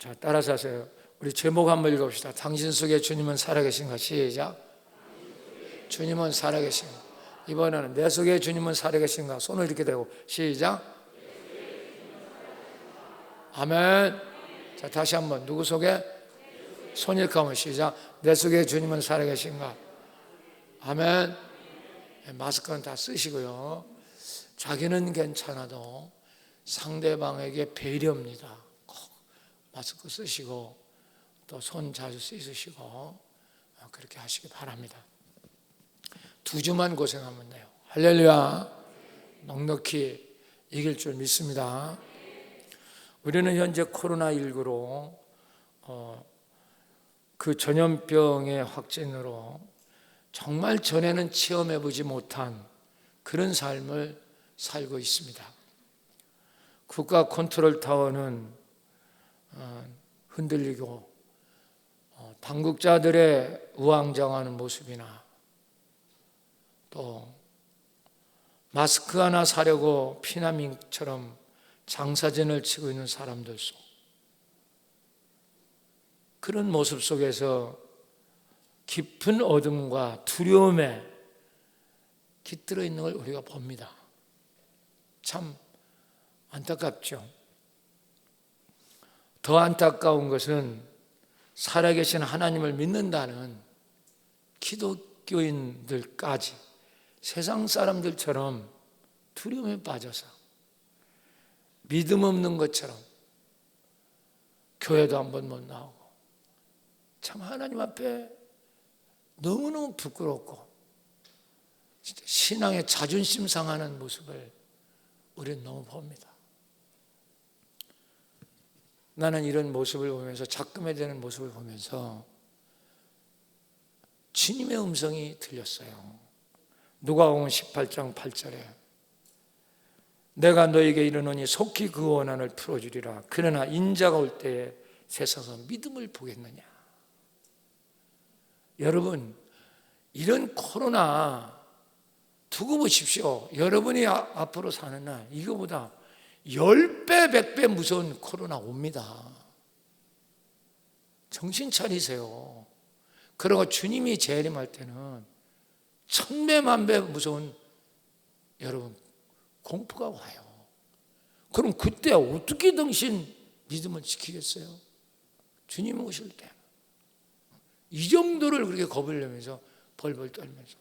자, 따라서 하세요. 우리 제목 한번 읽어봅시다. 당신 속에 주님은 살아계신가? 시작. 주님은 살아계신가? 이번에는 내 속에 주님은 살아계신가? 손을 이렇게 대고 시작. 아멘. 자, 다시 한번 누구 속에? 손 이렇게 하면 시작. 내 속에 주님은 살아계신가? 아멘. 마스크는 다 쓰시고요. 자기는 괜찮아도 상대방에게 배려입니다. 꼭 마스크 쓰시고 또 손 자주 씻으시고 그렇게 하시기 바랍니다. 2주만 고생하면 돼요. 할렐루야. 넉넉히 이길 줄 믿습니다. 우리는 현재 코로나19로 그 전염병의 확진으로 정말 전에는 체험해보지 못한 그런 삶을 살고 있습니다. 국가 컨트롤 타워는 흔들리고 당국자들의 우왕좌왕하는 모습이나 또 마스크 하나 사려고 피난민처럼 장사진을 치고 있는 사람들 속, 그런 모습 속에서 깊은 어둠과 두려움에 깃들어 있는 걸 우리가 봅니다. 참 안타깝죠. 더 안타까운 것은 살아계신 하나님을 믿는다는 기독교인들까지 세상 사람들처럼 두려움에 빠져서 믿음 없는 것처럼 교회도 한 번 못 나오고 참 하나님 앞에 너무너무 부끄럽고 진짜 신앙의 자존심 상하는 모습을 우리는 너무 봅니다. 나는 이런 모습을 보면서, 작금에 되는 모습을 보면서 주님의 음성이 들렸어요. 누가복음 18장 8절에 내가 너에게 이르노니 속히 그 원한을 풀어주리라. 그러나 인자가 올 때에 세상에서 믿음을 보겠느냐. 여러분, 이런 코로나 두고 보십시오. 여러분이 앞으로 사는 날 이거보다 10배, 100배 무서운 코로나 옵니다. 정신 차리세요. 그리고 주님이 재림할 때는 1000배, 1000배 무서운 여러분 공포가 와요. 그럼 그때 어떻게 당신 믿음을 지키겠어요? 주님 오실 때 이 정도를 그렇게 겁을 내면서 벌벌 떨면서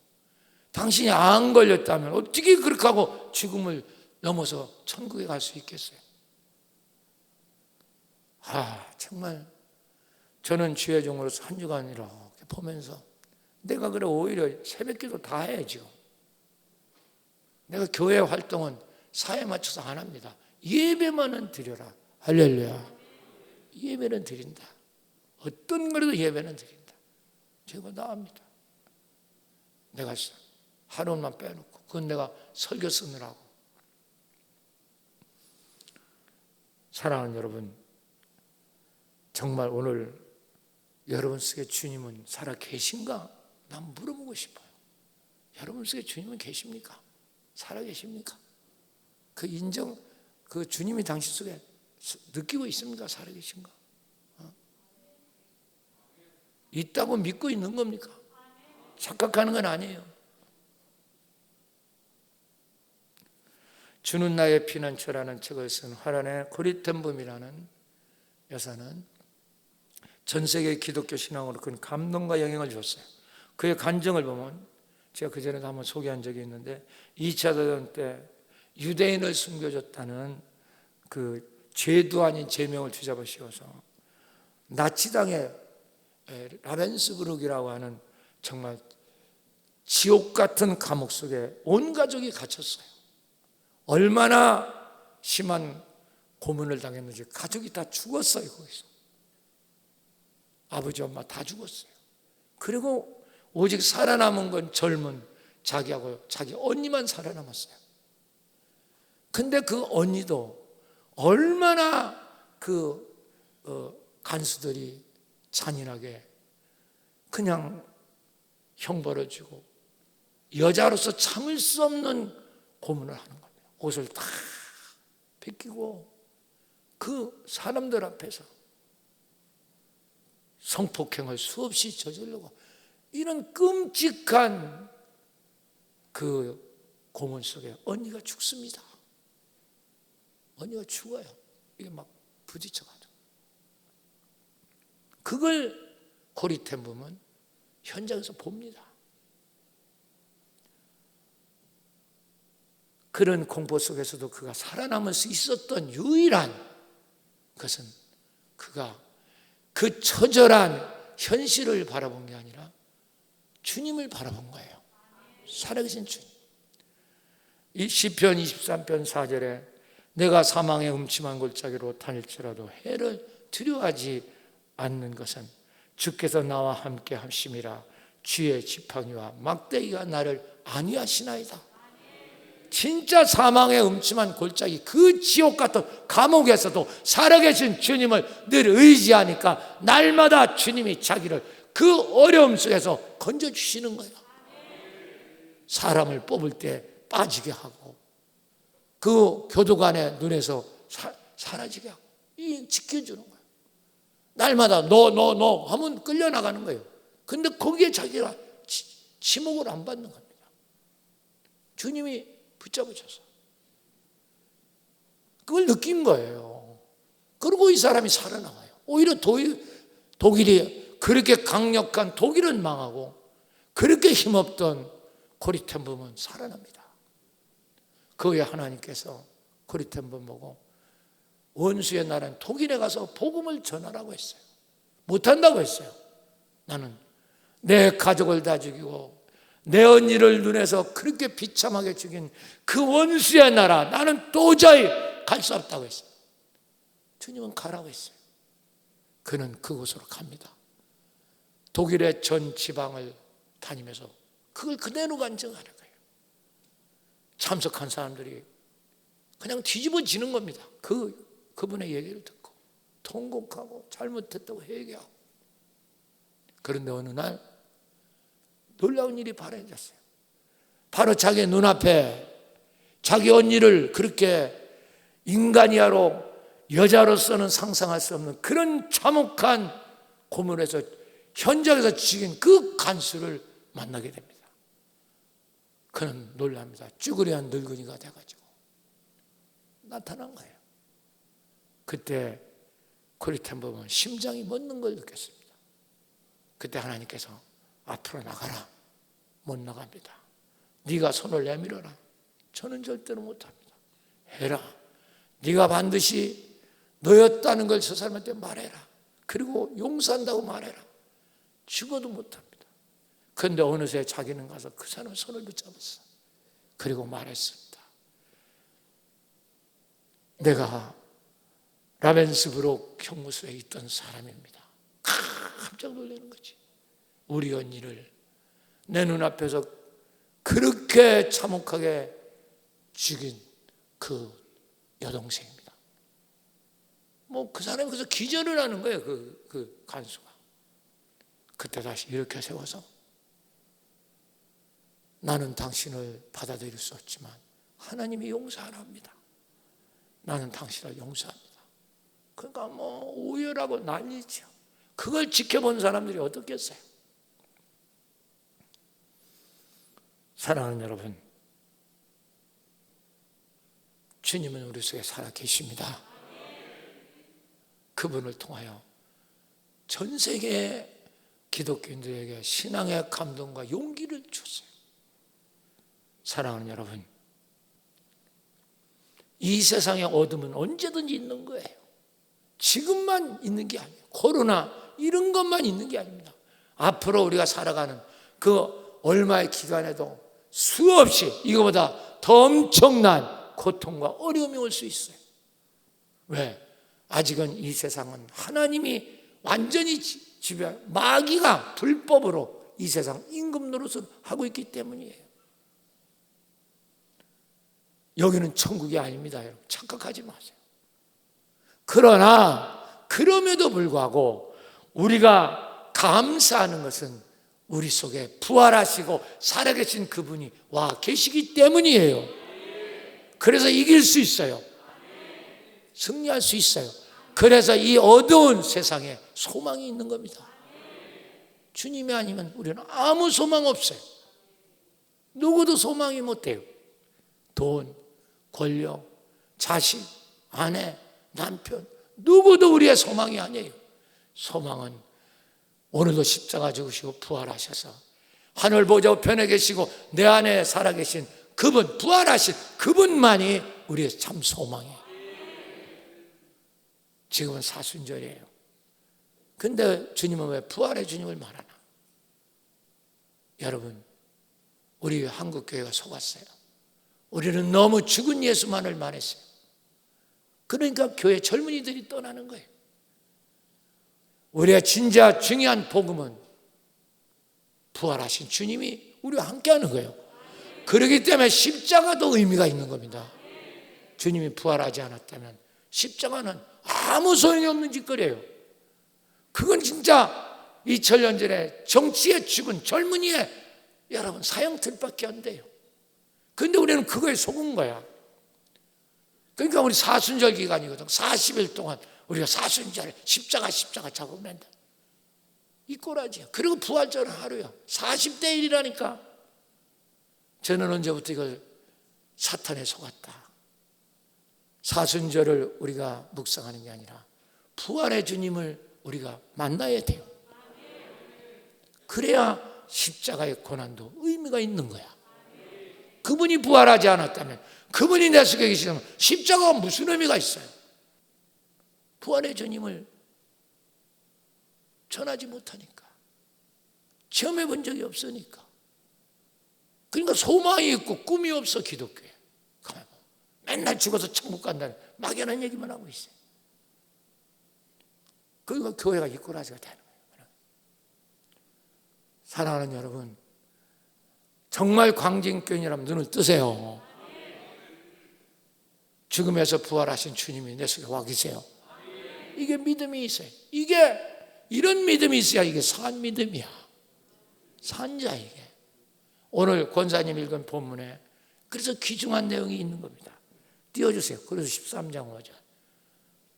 당신이 안 걸렸다면 어떻게 그렇게 하고 죽음을 넘어서 천국에 갈 수 있겠어요? 정말 저는 주의 종으로서 한 주간 이렇게 보면서 내가 그래 오히려 새벽기도 다 해 지금. 내가 교회 활동은 사회에 맞춰서 안 합니다. 예배만은 드려라. 할렐루야. 예배는 드린다. 어떤 거라도 예배는 드린다. 제가 다 합니다. 내가 하루만 빼놓고 그건 내가 설교 쓰느라고. 사랑하는 여러분, 정말 오늘 여러분 속에 주님은 살아 계신가? 난 물어보고 싶어요. 여러분 속에 주님은 계십니까? 살아 계십니까? 그 인정, 그 주님이 당신 속에 느끼고 있습니까? 살아 계신가? 있다고 믿고 있는 겁니까? 착각하는 건 아니에요. 주는 나의 피난처라는 책을 쓴 화란의 코리텐붐이라는 여사는 전 세계 기독교 신앙으로 큰 감동과 영향을 줬어요. 그의 간증을 보면 제가 그전에도 한번 소개한 적이 있는데 2차 대전 때 유대인을 숨겨줬다는 그 죄도 아닌 죄명을 뒤잡아 씌워서 나치당의 라벤스부르크라고 하는 정말 지옥 같은 감옥 속에 온 가족이 갇혔어요. 얼마나 심한 고문을 당했는지 가족이 다 죽었어요. 거기서 아버지 엄마 다 죽었어요. 그리고 오직 살아남은 건 젊은 자기하고 자기 언니만 살아남았어요. 근데 그 언니도 얼마나 그 간수들이 잔인하게 그냥 형벌을 주고 여자로서 참을 수 없는 고문을 하는 겁니다. 옷을 다 벗기고 그 사람들 앞에서 성폭행을 수없이 저지르고 이런 끔찍한 그 고문 속에 언니가 죽습니다. 언니가 죽어요. 이게 막 부딪혀가지고. 그걸 고리텐범은 현장에서 봅니다. 그런 공포 속에서도 그가 살아남을 수 있었던 유일한 것은 그가 그 처절한 현실을 바라본 게 아니라 주님을 바라본 거예요. 살아계신 주님. 이 시편 23편 4절에 내가 사망의 음침한 골짜기로 다닐지라도 해를 두려워하지 않는 것은 주께서 나와 함께 하심이라. 쥐의 지팡이와 막대기가 나를 안위하시나이다. 진짜 사망의 음침한 골짜기, 그 지옥 같은 감옥에서도 살아계신 주님을 늘 의지하니까 날마다 주님이 자기를 그 어려움 속에서 건져주시는 거예요. 사람을 뽑을 때 빠지게 하고 그 교도관의 눈에서 사라지게 하고 지켜주는 거예요. 날마다 너 하면 끌려나가는 거예요. 근데 거기에 자기가 지목을 안 받는 겁니다. 주님이 붙잡으셔서 그걸 느낀 거예요. 그리고 이 사람이 살아나와요. 오히려 독일이 그렇게 강력한 독일은 망하고 그렇게 힘없던 고리텐범은 살아납니다. 그 후에 하나님께서 고리텐범 보고 원수의 나라인 독일에 가서 복음을 전하라고 했어요. 못한다고 했어요. 나는 내 가족을 다 죽이고 내 언니를 눈에서 그렇게 비참하게 죽인 그 원수의 나라, 나는 도저히 갈 수 없다고 했어요. 주님은 가라고 했어요. 그는 그곳으로 갑니다. 독일의 전 지방을 다니면서 그걸 그대로 간증하는 거예요. 참석한 사람들이 그냥 뒤집어지는 겁니다. 그분의 얘기를 듣고 통곡하고 잘못했다고 회개하고. 그런데 어느 날 놀라운 일이 발생했어요. 바로 자기 눈앞에 자기 언니를 그렇게 인간이야로 여자로서는 상상할 수 없는 그런 참혹한 고문에서 현장에서 죽인 그 간수를 만나게 됩니다. 그는 놀랍니다. 쭈그리한 늙은이가 돼가지고 나타난 거예요. 그때 고리텐범은 심장이 멎는 걸 느꼈습니다. 그때 하나님께서 앞으로 나가라. 못 나갑니다. 네가 손을 내밀어라. 저는 절대로 못합니다. 해라. 네가 반드시 너였다는 걸 저 사람한테 말해라. 그리고 용서한다고 말해라. 죽어도 못합니다. 그런데 어느새 자기는 가서 그 사람 손을 붙잡았어. 그리고 말했습니다. 내가 라벤스부르크 형무소에 있던 사람입니다. 깜짝 놀라는 거지. 우리 언니를 내 눈앞에서 그렇게 참혹하게 죽인 그 여동생입니다. 그 사람이 그래서 기절을 하는 거예요. 그 간수가. 그때 다시 이렇게 세워서 나는 당신을 받아들일 수 없지만 하나님이 용서하랍니다. 나는 당신을 용서합니다. 그러니까 오열하고 난리죠. 그걸 지켜본 사람들이 어떻겠어요? 사랑하는 여러분, 주님은 우리 속에 살아계십니다. 그분을 통하여 전 세계 기독교인들에게 신앙의 감동과 용기를 줬어요. 사랑하는 여러분, 이 세상의 어둠은 언제든지 있는 거예요. 지금만 있는 게 아니에요. 코로나 이런 것만 있는 게 아닙니다. 앞으로 우리가 살아가는 그 얼마의 기간에도 수없이 이거보다 더 엄청난 고통과 어려움이 올 수 있어요. 왜? 아직은 이 세상은 하나님이 완전히 지배한 마귀가 불법으로 이 세상 임금 노릇을 하고 있기 때문이에요. 여기는 천국이 아닙니다. 여러분. 착각하지 마세요. 그러나 그럼에도 불구하고 우리가 감사하는 것은 우리 속에 부활하시고 살아계신 그분이 와 계시기 때문이에요. 그래서 이길 수 있어요. 승리할 수 있어요. 그래서 이 어두운 세상에 소망이 있는 겁니다. 주님이 아니면 우리는 아무 소망 없어요. 누구도 소망이 못 돼요. 돈, 권력, 자식, 아내, 남편, 누구도 우리의 소망이 아니에요. 소망은 오늘도 십자가 죽으시고 부활하셔서 하늘 보좌 우편에 계시고 내 안에 살아계신 그분, 부활하신 그분만이 우리의 참 소망이에요. 지금은 사순절이에요. 근데 주님은 왜 부활의 주님을 말하나? 여러분, 우리 한국교회가 속았어요. 우리는 너무 죽은 예수만을 말했어요. 그러니까 교회 젊은이들이 떠나는 거예요. 우리의 진짜 중요한 복음은 부활하신 주님이 우리와 함께하는 거예요. 그렇기 때문에 십자가도 의미가 있는 겁니다. 주님이 부활하지 않았다면 십자가는 아무 소용이 없는 짓거리예요. 그건 진짜 2000년 전에 정치에 죽은 젊은이의 여러분 사형틀밖에 안 돼요. 그런데 우리는 그거에 속은 거야. 그러니까 우리 사순절 기간이거든. 40일 동안 우리가 사순절 십자가 잡으면 이 꼬라지야. 그리고 부활절은 하루야. 40대 1이라니까. 저는 언제부터 이걸 사탄에 속았다. 사순절을 우리가 묵상하는 게 아니라 부활의 주님을 우리가 만나야 돼요. 그래야 십자가의 고난도 의미가 있는 거야. 그분이 부활하지 않았다면, 그분이 내 속에 계시다면 십자가가 무슨 의미가 있어요? 부활의 주님을 전하지 못하니까, 체험해 본 적이 없으니까. 그러니까 소망이 있고 꿈이 없어. 기독교에 가만 보면 맨날 죽어서 천국 간다는 막연한 얘기만 하고 있어요. 그러니까 교회가 이꼬라지가 되는 거예요. 사랑하는 여러분, 정말 광진교인이라면 눈을 뜨세요. 죽음에서 부활하신 주님이 내 속에 와 계세요. 이게 믿음이 있어요. 이런 믿음이 있어야 이게 산 믿음이야. 산자. 이게 오늘 권사님 읽은 본문에 그래서 귀중한 내용이 있는 겁니다. 띄워주세요. 그래서 13장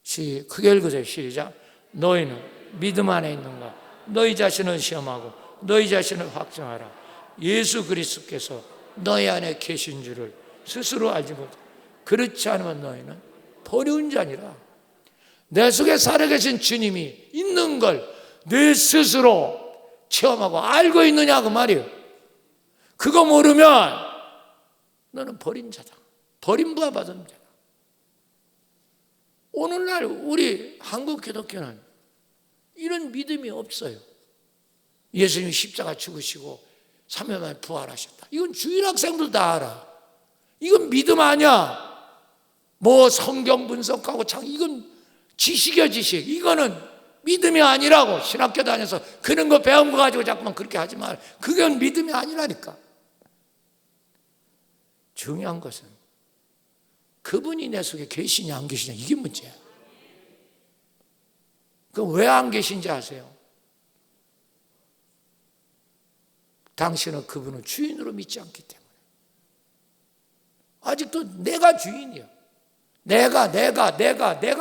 5절 크게 읽으세요. 시작. 너희는 믿음 안에 있는가? 너희 자신을 시험하고 너희 자신을 확정하라. 예수 그리스도께서 너희 안에 계신 줄을 스스로 알지 못해. 그렇지 않으면 너희는 버려운 자니라. 내 속에 살아계신 주님이 있는 걸 내 스스로 체험하고 알고 있느냐 그 말이에요. 그거 모르면 너는 버린 자다. 버림부하 받은 자다. 오늘날 우리 한국 기독교는 이런 믿음이 없어요. 예수님이 십자가 죽으시고 3일 만에 부활하셨다. 이건 주일학생들 다 알아. 이건 믿음 아니야. 뭐 성경 분석하고 이건 지식이야, 지식. 이거는 믿음이 아니라고. 신학교 다녀서 그런 거 배운 거 가지고 자꾸만 그렇게 하지 말. 그건 믿음이 아니라니까. 중요한 것은 그분이 내 속에 계시냐 안 계시냐 이게 문제야. 그럼 왜 안 계신지 아세요? 당신은 그분을 주인으로 믿지 않기 때문에. 아직도 내가 주인이야. 내가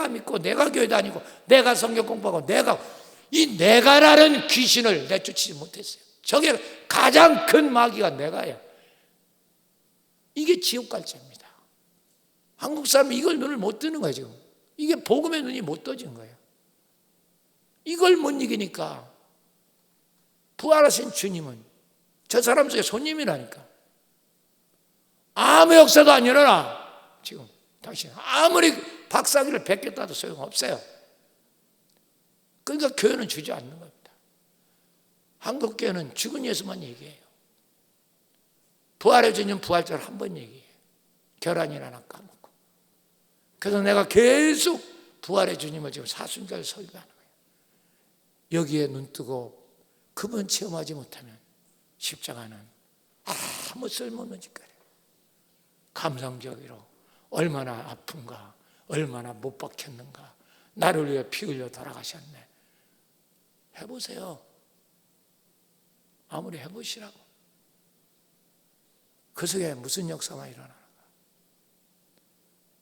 믿고 내가 교회 다니고 내가 성경 공부하고 이 내가라는 귀신을 내쫓지 못했어요. 저게 가장 큰 마귀가 내가야. 이게 지옥 갈자입니다. 한국 사람은 이걸 눈을 못 뜨는 거예요. 지금 이게 복음의 눈이 못 떠진 거예요. 이걸 못 이기니까 부활하신 주님은 저 사람 속에 손님이라니까. 아무 역사도 안 일어나. 지금 당신 아무리 박사기를 베꼈다도 소용없어요. 그러니까 교회는 주지 않는 겁니다. 한국 교회는 죽은 예수만 얘기해요. 부활의 주님 부활절 한 번 얘기해요. 결혼이나 하나 까먹고. 그래서 내가 계속 부활의 주님을 지금 사순절 설교하는 거예요. 여기에 눈 뜨고 그분 체험하지 못하면 십자가는 아무 쓸모없는 짓거리예요. 감성적으로 얼마나 아픈가, 얼마나 못 박혔는가, 나를 위해 피 흘려 돌아가셨네. 해보세요. 아무리 해보시라고. 그 속에 무슨 역사가 일어나는가.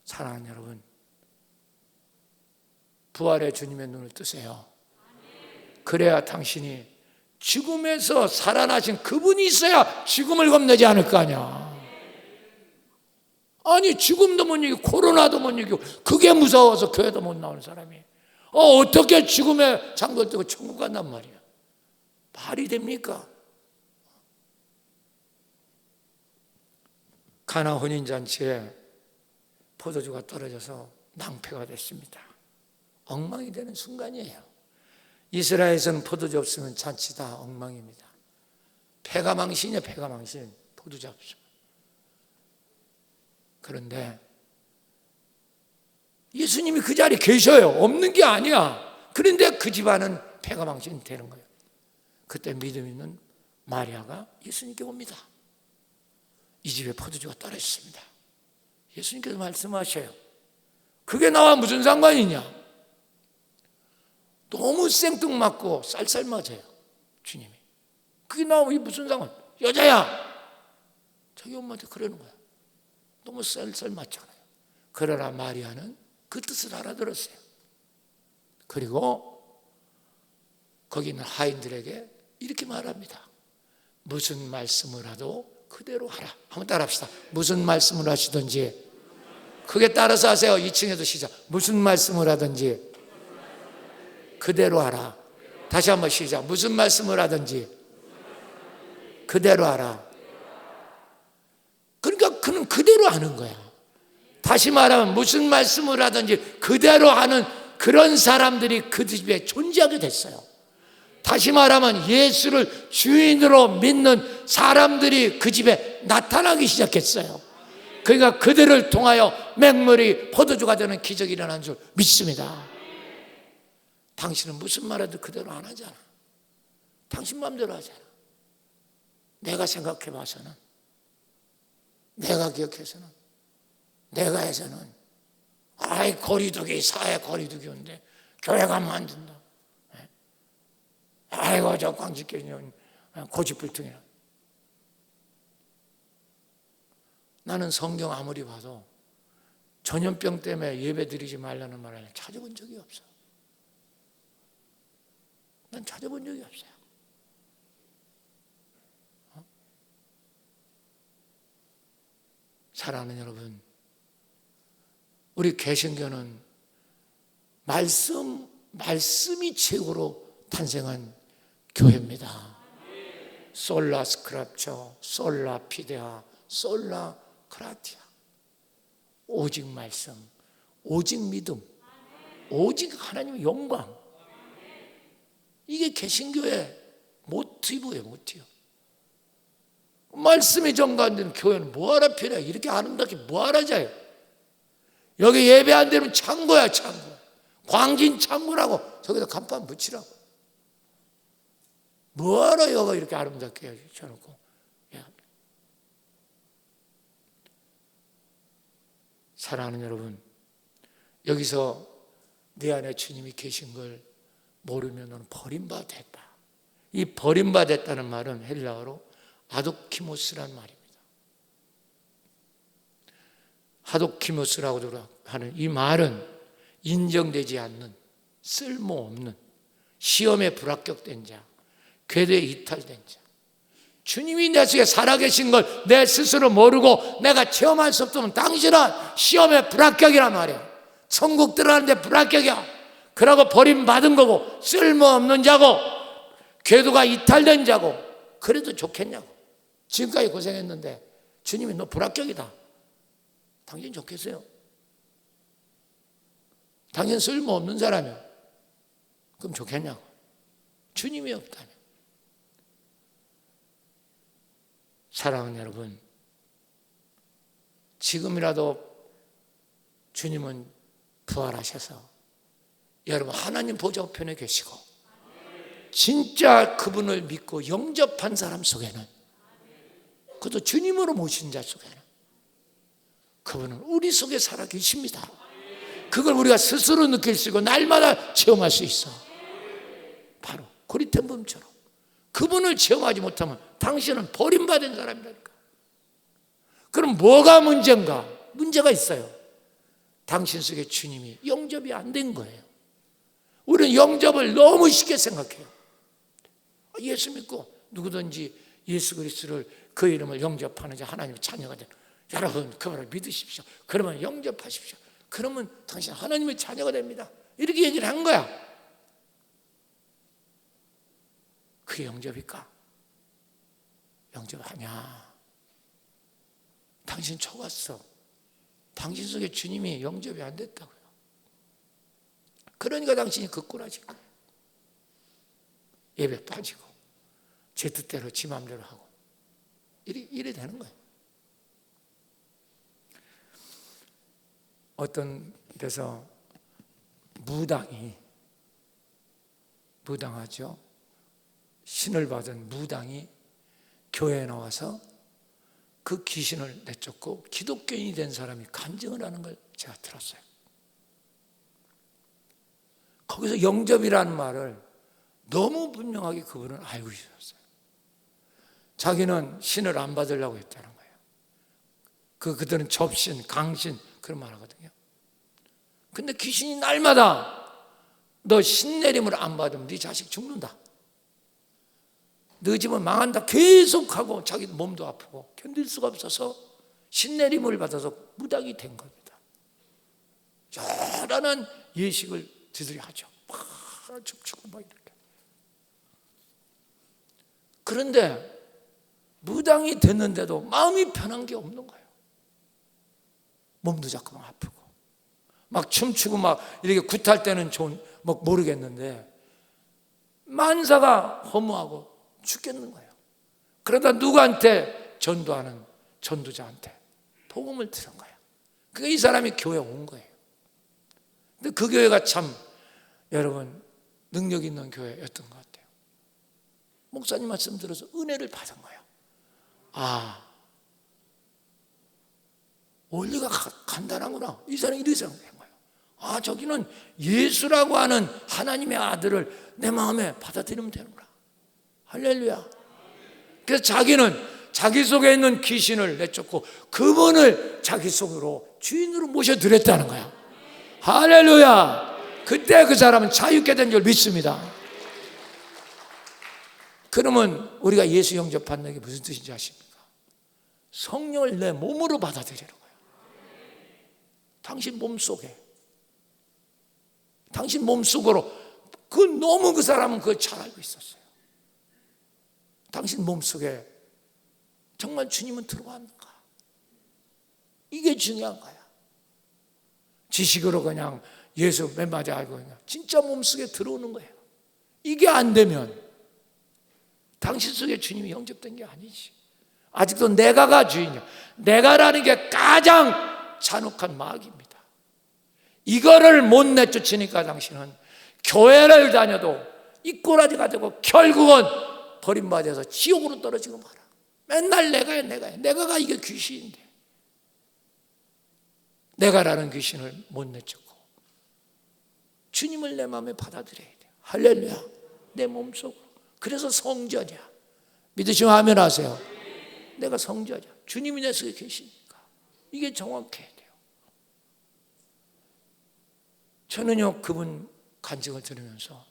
사랑하는 여러분, 부활의 주님의 눈을 뜨세요. 그래야 당신이 죽음에서 살아나신 그분이 있어야 죽음을 겁내지 않을 거 아니야. 아니 죽음도 못 이기고 코로나도 못 이기고 그게 무서워서 교회도 못 나오는 사람이 어떻게 죽음에 장도 뜨고 천국 간단 말이야. 말이 됩니까? 가나 혼인잔치에 포도주가 떨어져서 낭패가 됐습니다. 엉망이 되는 순간이에요. 이스라엘에서는 포도주 없으면 잔치 다 엉망입니다. 패가망신이야, 패가망신. 포도주 없으면. 그런데 예수님이 그 자리에 계셔요. 없는 게 아니야. 그런데 그 집안은 패가망신이 되는 거예요. 그때 믿음 있는 마리아가 예수님께 옵니다. 이 집에 포도주가 떨어졌습니다. 예수님께서 말씀하셔요. 그게 나와 무슨 상관이냐? 너무 생뚱맞고 쌀쌀맞아요. 주님이. 그게 나와 무슨 상관? 여자야! 자기 엄마한테 그러는 거야. 너무 쌀쌀맞잖아요. 그러나 마리아는 그 뜻을 알아들었어요. 그리고 거기 있는 하인들에게 이렇게 말합니다. 무슨 말씀을 하도 그대로 하라. 한번 따라합시다. 무슨 말씀을 하시든지 그게 따라서 하세요. 2층에도 시작. 무슨 말씀을 하든지 그대로 하라. 다시 한번 시작. 무슨 말씀을 하든지 그대로 하라. 그러니까 그는 그대로 하는 거야. 다시 말하면 무슨 말씀을 하든지 그대로 하는 그런 사람들이 그 집에 존재하게 됐어요. 다시 말하면 예수를 주인으로 믿는 사람들이 그 집에 나타나기 시작했어요. 그러니까 그들을 통하여 맹물이 포도주가 되는 기적이 일어난 줄 믿습니다. 당신은 무슨 말해도 그대로 안 하잖아. 당신 마음대로 하잖아. 내가 생각해 봐서는, 내가 기억해서는, 내가 해서는 아이 거리두기, 사회 거리두기인데 교회가 만든다. 아이고 저 광직교회는 고집불통이라. 나는 성경 아무리 봐도 전염병 때문에 예배 드리지 말라는 말을 찾아본 적이 없어. 난 찾아본 적이 없어요. 사랑하는 여러분, 우리 개신교는 말씀이 최고로 탄생한 교회입니다. 솔라 스크립처, 솔라 피데아, 솔라 크라티아. 오직 말씀, 오직 믿음, 오직 하나님의 영광. 이게 개신교의 모티브예요, 모티브. 말씀이 정관되는 교회는 뭐하러 필요해? 이렇게 아름답게 뭐하러 자요? 여기 예배 안 되면 창고야, 창고. 광진 창고라고 저기다 간판 붙이라고. 뭐하러 여가 이렇게 아름답게 쳐놓고. 사랑하는 여러분, 여기서 내 안에 주님이 계신 걸 모르면 너는 버림받았다. 이 버림받았다는 말은 헬라어로 아도키모스란 말입니다. 아도키모스라고 하는 이 말은 인정되지 않는, 쓸모없는, 시험에 불합격된 자, 궤도에 이탈된 자. 주님이 내 속에 살아계신 걸 내 스스로 모르고 내가 체험할 수 없으면 당신은 시험에 불합격이란 말이야. 천국 들어가는데 불합격이야. 그러고 버림받은 거고, 쓸모없는 자고, 궤도가 이탈된 자고. 그래도 좋겠냐고. 지금까지 고생했는데 주님이 너 불합격이다. 당신 좋겠어요? 당신 쓸모없는 사람이야. 그럼 좋겠냐고. 주님이 없다면. 사랑하는 여러분, 지금이라도 주님은 부활하셔서 여러분 하나님 보좌 우편에 계시고 진짜 그분을 믿고 영접한 사람 속에는, 그것도 주님으로 모신 자 속에는 그분은 우리 속에 살아 계십니다. 그걸 우리가 스스로 느낄 수 있고 날마다 체험할 수 있어. 바로 고리템범처럼 그분을 체험하지 못하면 당신은 버림받은 사람이라니까. 그럼 뭐가 문제인가? 문제가 있어요. 당신 속에 주님이 영접이 안 된 거예요. 우리는 영접을 너무 쉽게 생각해요. 예수 믿고 누구든지 예수 그리스도를 그 이름을 영접하는 자 하나님의 자녀가 되는, 여러분 그분을 믿으십시오. 그러면 영접하십시오. 그러면 당신 하나님의 자녀가 됩니다. 이렇게 얘기를 한 거야. 그게 영접일까? 영접하냐? 당신 속았어. 당신 속에 주님이 영접이 안 됐다고요. 그러니까 당신이 극구라진 거예요. 예배 빠지고 제 뜻대로 지 마음대로 하고 이래 되는 거예요. 어떤 데서 무당하죠. 신을 받은 무당이 교회에 나와서 그 귀신을 내쫓고 기독교인이 된 사람이 간증을 하는 걸 제가 들었어요. 거기서 영접이라는 말을 너무 분명하게 그분은 알고 있었어요. 자기는 신을 안 받으려고 했다는 거예요. 그들은 접신, 강신 그런 말 하거든요. 근데 귀신이 날마다 너 신내림을 안 받으면 네 자식 죽는다, 너 집은 망한다 계속하고 자기 몸도 아프고 견딜 수가 없어서 신내림을 받아서 무당이 된 겁니다. 요란한 예식을 지들이 하죠. 막 춤추고 막 이렇게. 그런데 무당이 됐는데도 마음이 편한 게 없는 거예요. 몸도 자꾸 막 아프고 막 춤추고 막 이렇게 굿할 때는 막 모르겠는데 만사가 허무하고 죽겠는 거예요. 그러다 누구한테 전도하는 전도자한테 복음을 들은 거예요. 그게 이 사람이 교회에 온 거예요. 근데 그 교회가 참 여러분 능력 있는 교회였던 것 같아요. 목사님 말씀 들어서 은혜를 받은 거예요. 원리가 간단하구나. 이 사람이 이렇게 생각한 거예요. 저기는 예수라고 하는 하나님의 아들을 내 마음에 받아들이면 되는구나. 할렐루야. 그래서 자기는 자기 속에 있는 귀신을 내쫓고 그분을 자기 속으로 주인으로 모셔드렸다는 거야. 할렐루야. 그때 그 사람은 자유케 된 줄 믿습니다. 그러면 우리가 예수 영접받는 게 무슨 뜻인지 아십니까? 성령을 내 몸으로 받아들이는 거예요. 당신 몸속에, 당신 몸속으로. 너무 그 사람은 그걸 잘 알고 있었어요. 당신 몸속에 정말 주님은 들어왔는가? 이게 중요한 거야. 지식으로 그냥 예수 몇 마디 알고 그냥 진짜 몸속에 들어오는 거예요. 이게 안 되면 당신 속에 주님이 영접된 게 아니지. 아직도 내가가 주인이야. 내가라는 게 가장 잔혹한 마귀입니다. 이거를 못 내쫓으니까 당신은 교회를 다녀도 이 꼬라지가 되고 결국은 버림받아서 지옥으로 떨어지고 말아. 맨날 내가가 이게 귀신인데 내가라는 귀신을 못 내쫓고 주님을 내 마음에 받아들여야 돼요. 할렐루야. 내 몸속으로. 그래서 성전이야. 믿으시면 아멘 하세요. 내가 성전이야. 주님이 내 속에 계시니까 이게 정확해야 돼요. 저는요 그분 간증을 들으면서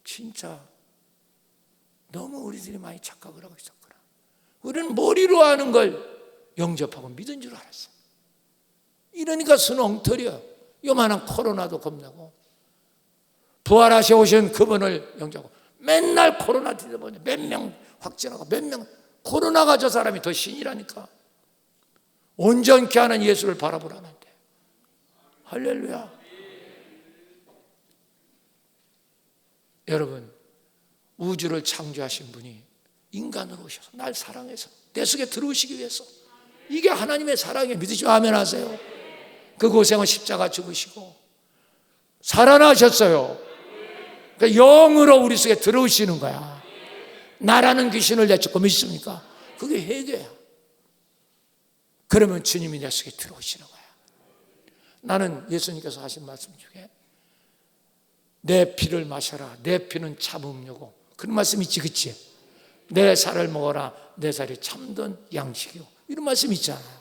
진짜 너무 우리들이 많이 착각을 하고 있었구나. 우리는 머리로 하는 걸 영접하고 믿은 줄 알았어. 이러니까 수는 엉터리야. 요만한 코로나도 겁나고 부활하셔 오신 그분을 영접하고 맨날 코로나 뒤져보니 몇 명 확진하고 몇 명 코로나가 저 사람이 더 신이라니까. 온전케 하는 예수를 바라보라면 돼. 할렐루야. 여러분 우주를 창조하신 분이 인간으로 오셔서 날 사랑해서 내 속에 들어오시기 위해서 이게 하나님의 사랑이에요. 믿으시면 아멘 하세요. 그 고생은 십자가 죽으시고 살아나셨어요. 그러니까 영으로 우리 속에 들어오시는 거야. 나라는 귀신을 내쫓고 믿습니까? 그게 회개야. 그러면 주님이 내 속에 들어오시는 거야. 나는 예수님께서 하신 말씀 중에 내 피를 마셔라. 내 피는 참 음료고 그런 말씀 있지, 그치? 내 살을 먹어라. 내 살이 참된 양식이고 이런 말씀 있잖아요.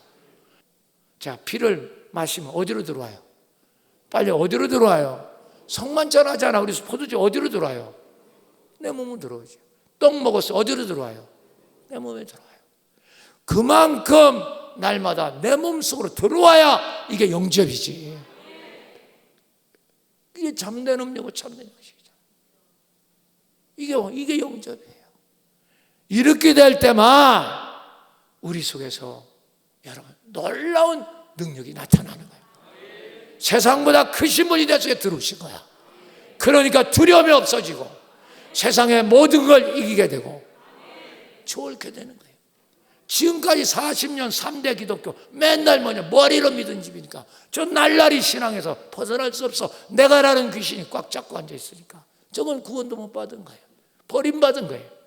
자, 피를 마시면 어디로 들어와요? 빨리 어디로 들어와요? 성만찬 하잖아. 우리 포도주 어디로 들어와요? 내 몸으로 들어오죠. 떡 먹었어. 어디로 들어와요? 내 몸에 들어와요. 그만큼 날마다 내 몸속으로 들어와야 이게 영접이지. 이게 참된 음료고 참된 음식이죠. 이게 영접이에요. 이렇게 될 때만 우리 속에서 여러분 놀라운 능력이 나타나는 거예요. 세상보다 크신 분이 내 속에 들어오신 거야. 그러니까 두려움이 없어지고 세상의 모든 걸 이기게 되고 좋게 되는 거예요. 지금까지 40년 3대 기독교 맨날 머리로 믿은 집이니까 저 날라리 신앙에서 벗어날 수 없어. 내가라는 귀신이 꽉 잡고 앉아 있으니까 저건 구원도 못 받은 거예요. 버림받은 거예요.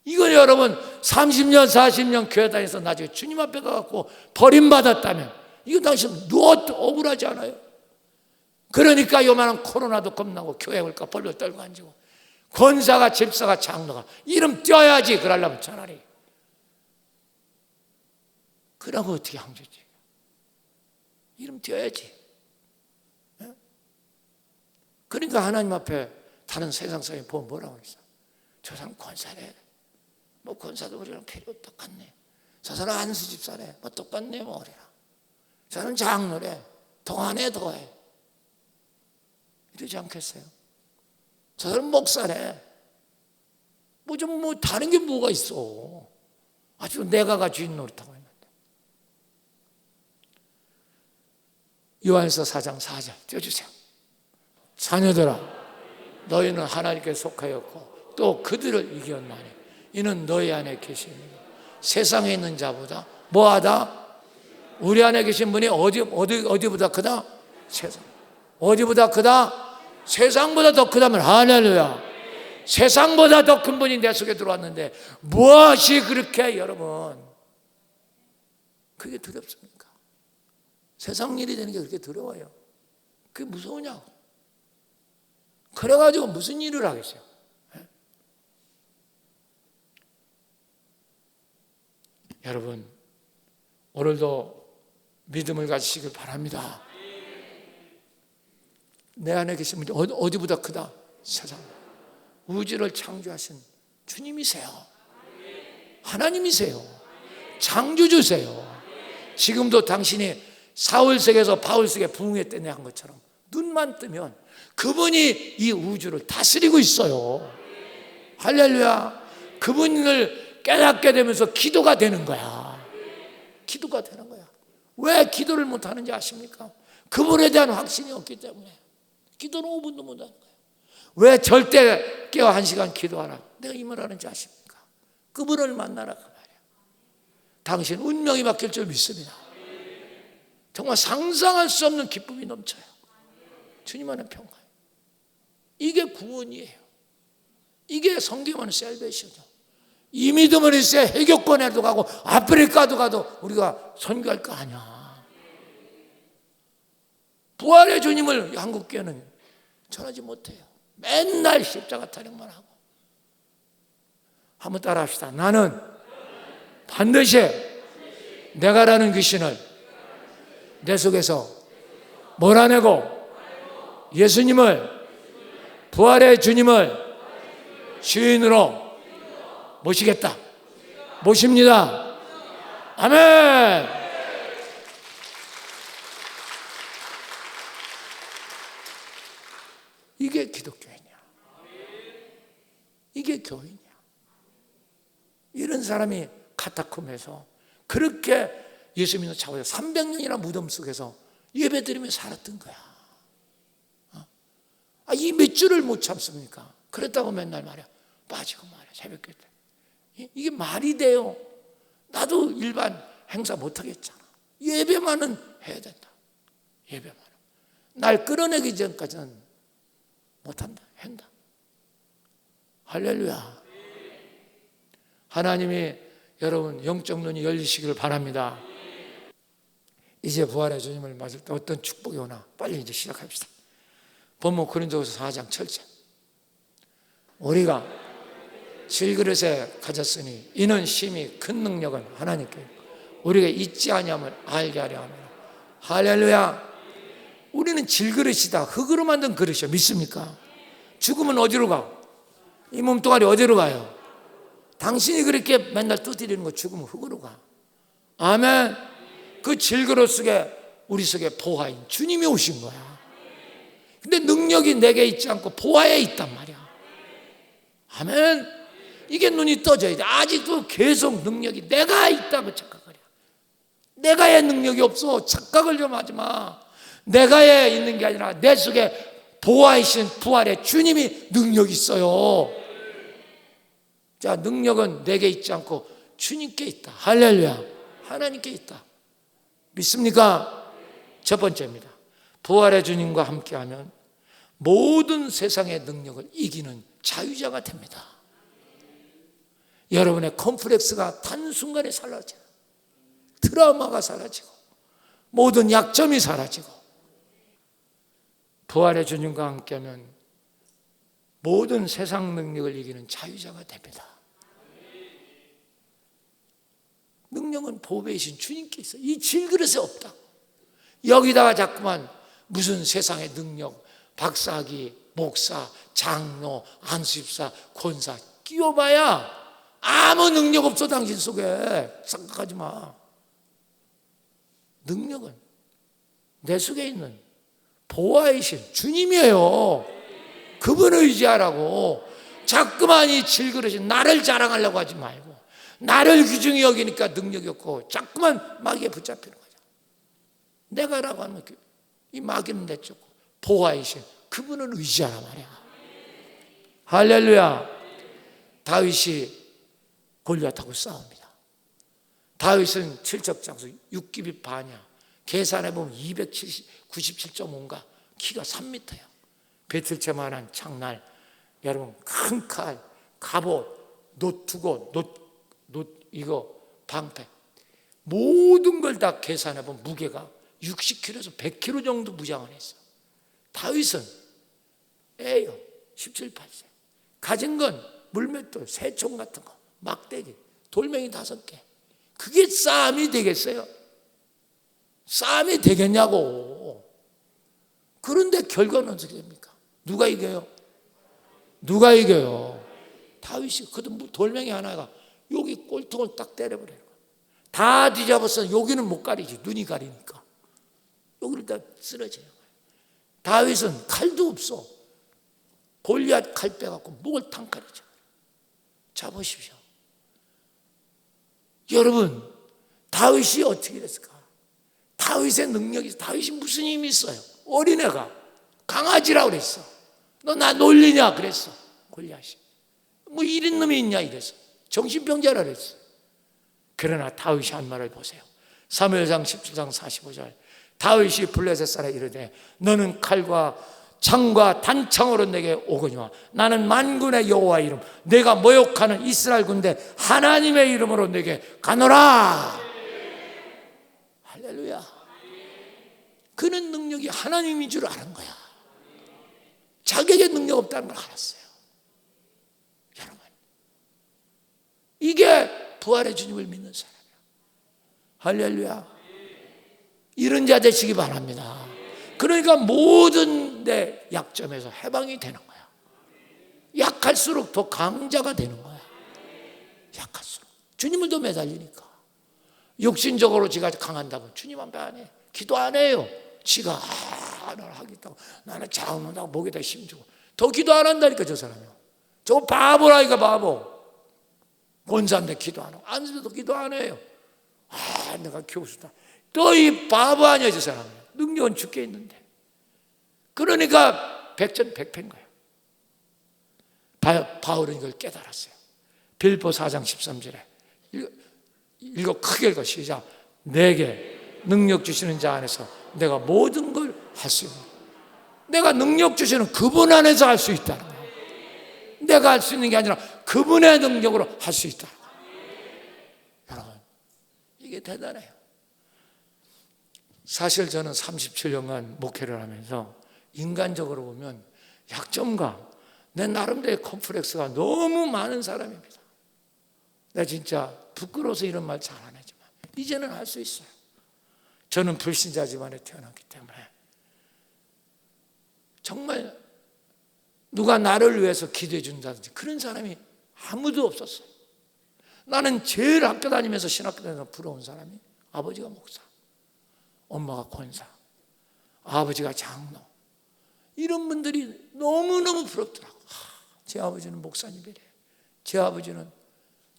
이건 여러분 30년 40년 교회 다니면서 나중에 주님 앞에 가갖고 버림받았다면 이건 당신 누워도 억울하지 않아요? 그러니까 요만한 코로나도 겁나고 교회 올까 벌벌 떨고 앉고 권사가 집사가 장로가 이름 띄어야지. 그러려면 차라리 그러고 어떻게 항주지? 이름 띄어야지. 그러니까 하나님 앞에 다른 세상 사람이 보면 뭐라고 했어? 저 사람 권사래. 뭐 권사도 우리랑 필요 똑같네. 저 사람 안수 집사래. 뭐 똑같네 뭐 우리랑. 저 사람 장로래. 더하네 더해. 이러지 않겠어요? 저 사람 목사래. 뭐 다른 게 뭐가 있어? 아주 내가가 주인 노릇하고 있는데. 요한서 4장 4절 띄워주세요. 자녀들아, 너희는 하나님께 속하였고 또 그들을 이겼나니 이는 너희 안에 계십니다. 세상에 있는 자보다 뭐하다? 우리 안에 계신 분이 어디보다 크다? 세상. 어디보다 크다? 세상보다 더 크다면 할렐루야. 세상보다 더 큰 분이 내 속에 들어왔는데 무엇이 그렇게 여러분 그게 두렵습니까? 세상 일이 되는 게 그렇게 두려워요. 그게 무서우냐고. 그래가지고 무슨 일을 하겠어요? 여러분 오늘도 믿음을 가지시길 바랍니다. 내 안에 계신 분이 어디보다 크다? 세상. 우주를 창조하신 주님이세요. 하나님이세요. 창조주세요. 지금도 당신이 사울색에서 바울색에 부흥회 때 한 것처럼 눈만 뜨면 그분이 이 우주를 다스리고 있어요. 할렐루야. 그분을 깨닫게 되면서 기도가 되는 거야. 기도가 되는 거야. 왜 기도를 못하는지 아십니까? 그분에 대한 확신이 없기 때문에. 기도는 5분도 못하는 거예요. 왜 절대 깨어 1시간 기도하라? 내가 이 말 하는지 아십니까? 그분을 만나라 그 말이야. 당신 운명이 바뀔 줄 믿습니다. 정말 상상할 수 없는 기쁨이 넘쳐요. 주님 안에 평화. 이게 구원이에요. 이게 성경하는 셀베이션이죠. 이 믿음을 있어야 해격권에도 가고 아프리카도 가도 우리가 선교할 거 아니야. 부활의 주님을 한국교회는 전하지 못해요. 맨날 십자가 타령만 하고. 한번 따라 합시다. 나는 반드시 내가라는 귀신을 내 속에서 몰아내고 예수님을 부활의 주님을 주인으로 모시겠다. 모십니다. 아멘. 이게 기독교인이야. 이게 교인이야. 이런 사람이 카타콤에서 그렇게 예수 믿는 차고에 300년이나 무덤 속에서 예배드리며 살았던 거야. 이 몇 줄을 못 참습니까? 그랬다고 맨날 말이야. 빠지고 말이야. 새벽기도 때. 이게 말이 돼요. 나도 일반 행사 못 하겠잖아. 예배만은 해야 된다. 예배만은. 날 끌어내기 전까지는 못한다. 한다. 할렐루야. 하나님이 여러분 영적 눈이 열리시기를 바랍니다. 이제 부활의 주님을 맞을 때 어떤 축복이 오나 빨리 이제 시작합시다. 본문 고린도후서 4장 7절. 우리가 질그릇에 가졌으니 이는 심히 큰 능력은 하나님께 우리가 잊지 아니함을 알게 하려 합니다. 할렐루야. 우리는 질그릇이다. 흙으로 만든 그릇이야. 믿습니까? 죽으면 어디로 가? 이 몸뚱아리 어디로 가요? 당신이 그렇게 맨날 두드리는 거 죽으면 흙으로 가. 아멘. 그 질그릇 속에 우리 속에 보화인 주님이 오신 거야. 근데 능력이 내게 있지 않고 보화에 있단 말이야. 아멘. 이게 눈이 떠져야 돼. 아직도 계속 능력이 내가 있다고 착각하려. 내가의 능력이 없어. 착각을 좀 하지 마. 내가에 있는 게 아니라 내 속에 보화이신 부활의 주님이 능력이 있어요. 자, 능력은 내게 있지 않고 주님께 있다. 할렐루야. 하나님께 있다. 믿습니까? 첫 번째입니다. 부활의 주님과 함께하면 모든 세상의 능력을 이기는 자유자가 됩니다. 여러분의 컴플렉스가 단순간에 사라져요. 트라우마가 사라지고 모든 약점이 사라지고 부활의 주님과 함께하면 모든 세상 능력을 이기는 자유자가 됩니다. 능력은 보배이신 주님께 있어요. 이 질그릇에 없다. 여기다가 자꾸만 무슨 세상의 능력, 박사기, 목사, 장로, 안수집사, 권사 끼워봐야 아무 능력 없어. 당신 속에 생각하지 마. 능력은 내 속에 있는 보화이신 주님이에요. 그분을 의지하라고. 자꾸만 이 질그릇이 나를 자랑하려고 하지 말고 나를 귀중히 여기니까 능력이 없고 자꾸만 마귀에 붙잡히는 거죠. 내가라고 하면 이 마귀는 내쫓고 보화이신 그분을 의지하라 말이야. 할렐루야. 다윗이 골리앗하고 싸웁니다. 다윗은 칠적장수 6규빗 반야, 계산해보면 297.5인가, 키가 3m야. 배틀채만한 창날, 여러분 큰 칼, 갑옷, 노투고, 이거 방패, 모든 걸 다 계산해보면 무게가 60kg에서 100kg 정도 무장을 했어. 다윗은 애요 17, 8세. 가진 건 물맷돌, 새총 같은 거, 막대기, 돌멩이 5개. 그게 싸움이 되겠어요? 싸움이 되겠냐고. 그런데 결과는 어떻게 됩니까? 누가 이겨요? 누가 이겨요? 다윗이. 그 돌멩이 하나가 여기 꼴통을 딱 때려버려요. 다 뒤잡았어. 여기는 못 가리지. 눈이 가리니까. 여기를 다 쓰러져요. 다윗은 칼도 없어. 골리앗 칼 빼갖고 목을 탕칼이죠. 자, 보십시오. 여러분, 다윗이 어떻게 됐을까? 다윗의 능력이, 다윗이 무슨 힘이 있어요? 어린애가 강아지라고 그랬어. 너 나 놀리냐 그랬어. 골리앗이. 뭐 이런 놈이 있냐 이랬어. 정신병자라 그랬어. 그러나 다윗이 한 말을 보세요. 사무엘상 17장 45절. 다윗이 블레셋 사람에 이르되 너는 칼과 창과 단창으로 내게 오거니와 나는 만군의 여호와 이름 내가 모욕하는 이스라엘 군대 하나님의 이름으로 내게 가노라. 할렐루야. 그는 능력이 하나님인 줄 아는 거야. 자기에게 능력 없다는 걸 알았어요. 여러분, 이게 부활의 주님을 믿는 사람이야. 할렐루야. 이런 자 되시기 바랍니다. 그러니까 모든 내 약점에서 해방이 되는 거야. 약할수록 더 강자가 되는 거야. 약할수록 주님을 더 매달리니까. 육신적으로 지가 강한다고 주님 앞에 안 해. 기도 안 해요. 지가 나를 하겠다고, 나는 자원한다고 목에다 힘주고 더 기도 안 한다니까. 저 사람이요. 저 바보라니까. 바보. 권사인데 기도 안 하고 안수도 기도 안 해요. 내가 교수다. 또 이 바보 아니야. 저 사람은 능력은 죽게 있는데. 그러니까 백전백패인 거예요. 바울은 이걸 깨달았어요. 빌보 4장 13절에 읽어 크게 읽어. 시작. 내게 능력 주시는 자 안에서 내가 모든 걸 할 수 있는, 내가 능력 주시는 그분 안에서 할 수 있다는 거예요. 내가 할 수 있는 게 아니라 그분의 능력으로 할 수 있다는 거예요. 여러분, 이게 대단해요. 사실 저는 37년간 목회를 하면서 인간적으로 보면 약점과 내 나름대로의 컴플렉스가 너무 많은 사람입니다. 내가 진짜 부끄러워서 이런 말 잘 안 하지만 이제는 할 수 있어요. 저는 불신자 집안에 태어났기 때문에 정말 누가 나를 위해서 기도해 준다든지 그런 사람이 아무도 없었어요. 나는 제일 학교 다니면서 신학교 다니면서 부러운 사람이 아버지가 목사, 엄마가 권사, 아버지가 장로, 이런 분들이 너무너무 부럽더라고. 제 아버지는 목사님이래, 제 아버지는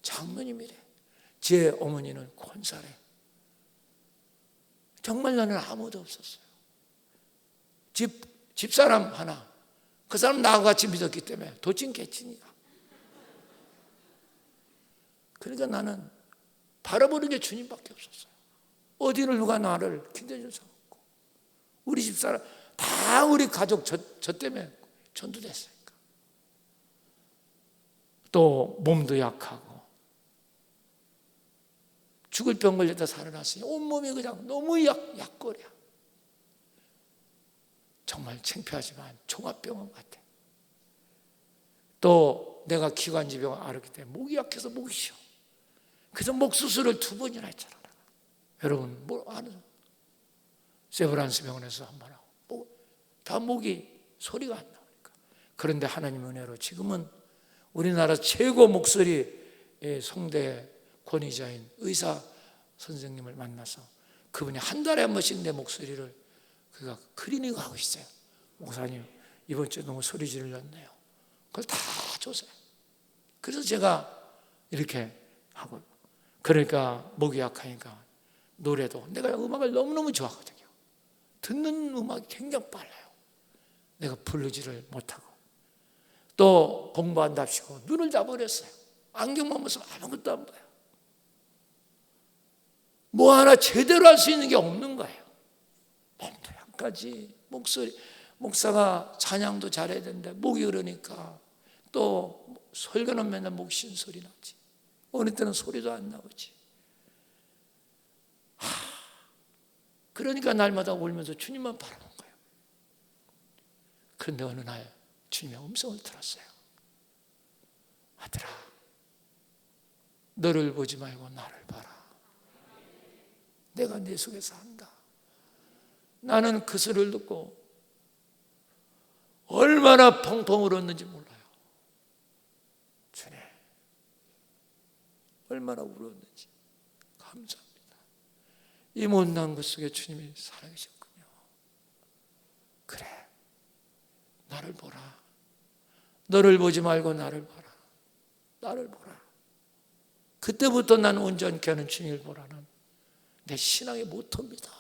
장로님이래, 제 어머니는 권사래. 정말 나는 아무도 없었어요. 집사람 하나, 그 사람 나하고 같이 믿었기 때문에 도찐개찐이야. 그러니까 나는 바라보는 게 주님밖에 없었어요. 어디를 누가 나를 기대해 줄 사람 없고, 우리 집사람 다 우리 가족 저 때문에 전도됐으니까. 또 몸도 약하고 죽을 병 걸렸다 살아났으니 온몸이 그냥 너무 약거려. 정말 창피하지만 종합병원 같아. 또 내가 기관지병을 앓았기 때문에 목이 약해서 목이 쉬어. 그래서 목 수술을 2번이나 했잖아. 여러분 뭐 아는 세브란스 병원에서 한 번 하고 다 목이 소리가 안 나오니까. 그런데 하나님 은혜로 지금은 우리나라 최고 목소리 성대 권위자인 의사 선생님을 만나서 그분이 한 달에 한 번씩 내 목소리를 그가 클리닉 하고 있어요. 목사님 이번 주에 너무 소리 질렀네요. 그걸 다 줘서요. 그래서 제가 이렇게 하고, 그러니까 목이 약하니까 노래도 내가 음악을 너무너무 좋아하거든요. 듣는 음악이 굉장히 빨라요. 내가 부르지를 못하고 또 공부한답시고 눈을 다 버렸어요. 안경만 벗으면 아무것도 안 봐요. 뭐 하나 제대로 할 수 있는 게 없는 거예요. 몸도 약하지, 목소리, 목사가 찬양도 잘해야 되는데 목이 그러니까 또 설교는 맨날 목 쉰 소리 나지, 어느 때는 소리도 안 나오지. 그러니까 날마다 울면서 주님만 바라본 거예요. 그런데 어느 날 주님의 음성을 들었어요. 아들아, 너를 보지 말고 나를 봐라. 내가 네 속에서 한다. 나는 그 소리를 듣고 얼마나 펑펑 울었는지 몰라요. 주님, 얼마나 울었는지 감사합니다. 이 못난 것 속에 주님이 살아계셨군요. 그래, 나를 보라. 너를 보지 말고 나를 보라. 나를 보라. 그때부터 나는 온전케 하는 주님을 보라는 내 신앙의 모토입니다.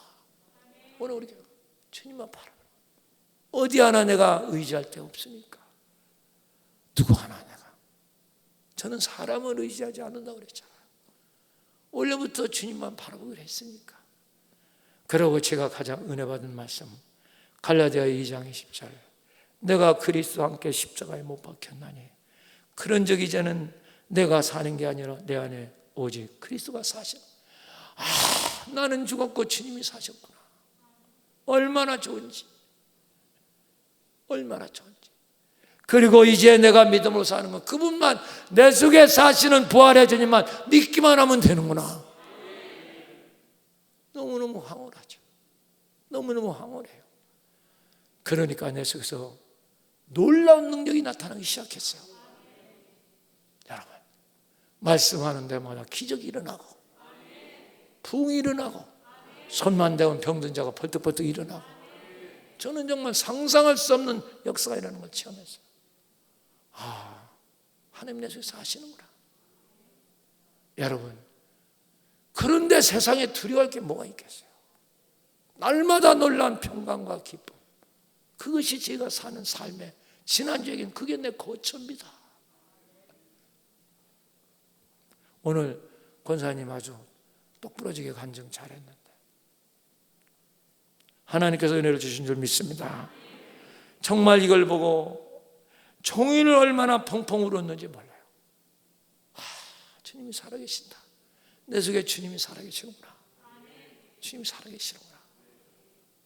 오늘 우리 주님만 바라보라. 어디 하나 내가 의지할 데 없으니까. 누구 하나 내가. 저는 사람을 의지하지 않는다고 그랬잖아요. 원래부터 주님만 바라보기로 했으니까. 그러고 제가 가장 은혜 받은 말씀, 갈라디아 2장 20절. 내가 그리스도와 함께 십자가에 못 박혔나니 그런 적 이제는 내가 사는 게 아니라 내 안에 오직 그리스도가 사셔. 나는 죽었고 주님이 사셨구나. 얼마나 좋은지, 얼마나 좋은지. 그리고 이제 내가 믿음으로 사는 건 그분만, 내 속에 사시는 부활의 주님만 믿기만 하면 되는구나. 너무너무 황홀하죠. 너무너무 황홀해요. 그러니까 내 속에서 놀라운 능력이 나타나기 시작했어요. 여러분, 말씀하는 데마다 기적이 일어나고, 부흥이 일어나고, 손만 대면 병든 자가 벌떡벌떡 일어나고, 저는 정말 상상할 수 없는 역사가 일어나는 걸 체험했어요. 하나님 내 속에서 하시는구나. 여러분, 그런데 세상에 두려워할 게 뭐가 있겠어요? 날마다 놀라운 평강과 기쁨, 그것이 제가 사는 삶의, 지난주에는 그게 내 거처입니다. 오늘 권사님 아주 똑부러지게 간증 잘했는데 하나님께서 은혜를 주신 줄 믿습니다. 정말 이걸 보고 종일 얼마나 펑펑 울었는지 몰라요. 주님이 살아계신다. 내 속에 주님이 살아계시는구나. 주님이 살아계시는구나.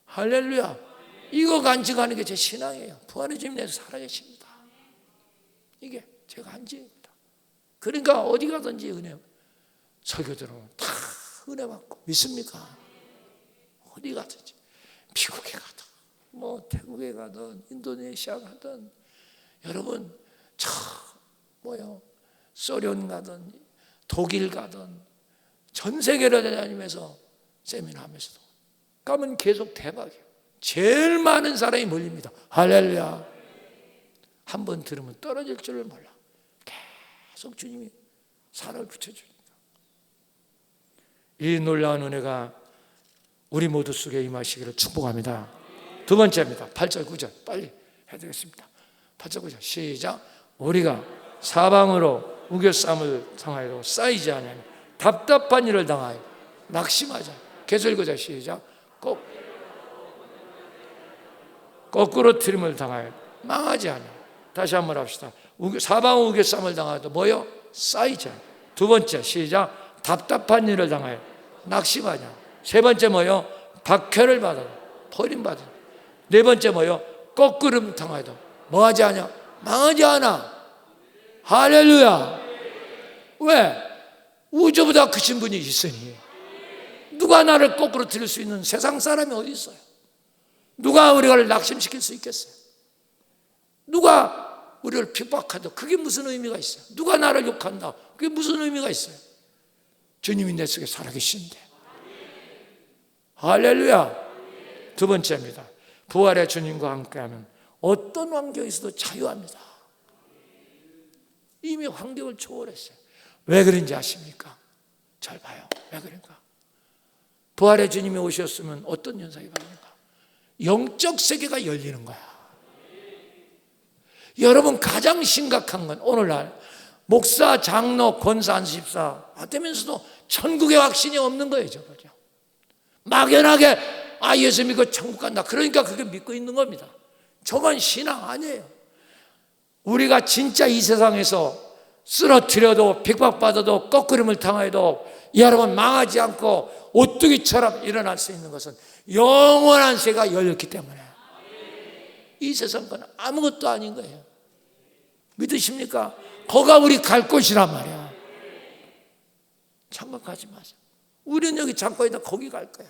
할렐루야. 이거 간증하는 게 제 신앙이에요. 부활의 주님 내서 살아계십니다. 이게 제 간증입니다. 그러니까 어디 가든지 은혜, 설교 들으면 다 은혜 받고, 믿습니까? 어디 가든지, 미국에 가도 뭐 태국에 가든 인도네시아 가든 여러분 소련 가든 독일 가든 전 세계를 다니면서 세미나 하면서도 가면 계속 대박이에요. 제일 많은 사람이 몰립니다. 할렐루야. 한번 들으면 떨어질 줄을 몰라. 계속 주님이 살을 붙여주니까. 이 놀라운 은혜가 우리 모두 속에 임하시기를 축복합니다. 두 번째입니다. 8절 9절 빨리 해드리겠습니다. 8절 9절 시작. 우리가 사방으로 우겨쌈을 당하여도 쌓이지 않으면 답답한 일을 당하여 낙심하자. 계속 읽어자. 시작. 거꾸로 트림을 당하여 망하지 않아. 다시 한번 합시다. 사방으로 우겨쌈을 당하여도 뭐요? 쌓이지 않아. 두 번째 시작. 답답한 일을 당하여 낙심하냐. 세 번째 뭐요? 박해를 받아 버림받아. 네 번째 뭐요? 거꾸름 당하여도 뭐하지 않냐? 망하지 않아. 할렐루야. 왜? 우주보다 크신 분이 있으니. 누가 나를 거꾸로 들을 수 있는 세상 사람이 어디 있어요? 누가 우리를 낙심시킬 수 있겠어요? 누가 우리를 핍박하다 그게 무슨 의미가 있어요? 누가 나를 욕한다 그게 무슨 의미가 있어요? 주님이 내 속에 살아계신데. 할렐루야. 두 번째입니다. 부활의 주님과 함께하면 어떤 환경에서도 자유합니다. 이미 환경을 초월했어요. 왜 그런지 아십니까? 잘 봐요. 왜 그런가? 부활의 주님이 오셨으면 어떤 현상이 발생할까? 영적 세계가 열리는 거야. 여러분 가장 심각한 건 오늘날 목사, 장로, 권사, 안수집사 되면서도 천국의 확신이 없는 거예요. 저거죠. 막연하게 예수 믿고 천국 간다. 그러니까 그게 믿고 있는 겁니다. 저건 신앙 아니에요. 우리가 진짜 이 세상에서 쓰러뜨려도 핍박받아도 거꾸림을 당해도 여러분 망하지 않고 오뚜기처럼 일어날 수 있는 것은 영원한 세가 열렸기 때문에 이 세상 건 아무것도 아닌 거예요. 믿으십니까? 거가 우리 갈 곳이란 말이야. 착각하지 마세요. 우리는 여기 잠깐 있다 거기 갈 거야.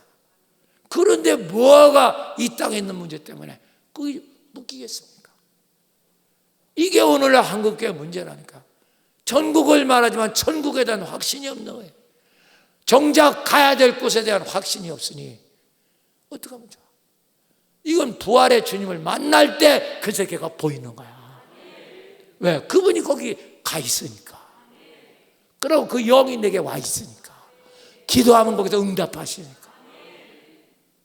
그런데 뭐가 이 땅에 있는 문제 때문에 거기 묶이겠습니까? 이게 오늘날 한국교회 문제라니까. 전국을 말하지만 천국에 대한 확신이 없는 거예요. 정작 가야 될 곳에 대한 확신이 없으니 어떻게 하면 좋아? 이건 부활의 주님을 만날 때 그 세계가 보이는 거야. 왜? 그분이 거기 가 있으니까. 그리고 그 영이 내게 와 있으니까. 기도하면 거기서 응답하시니까.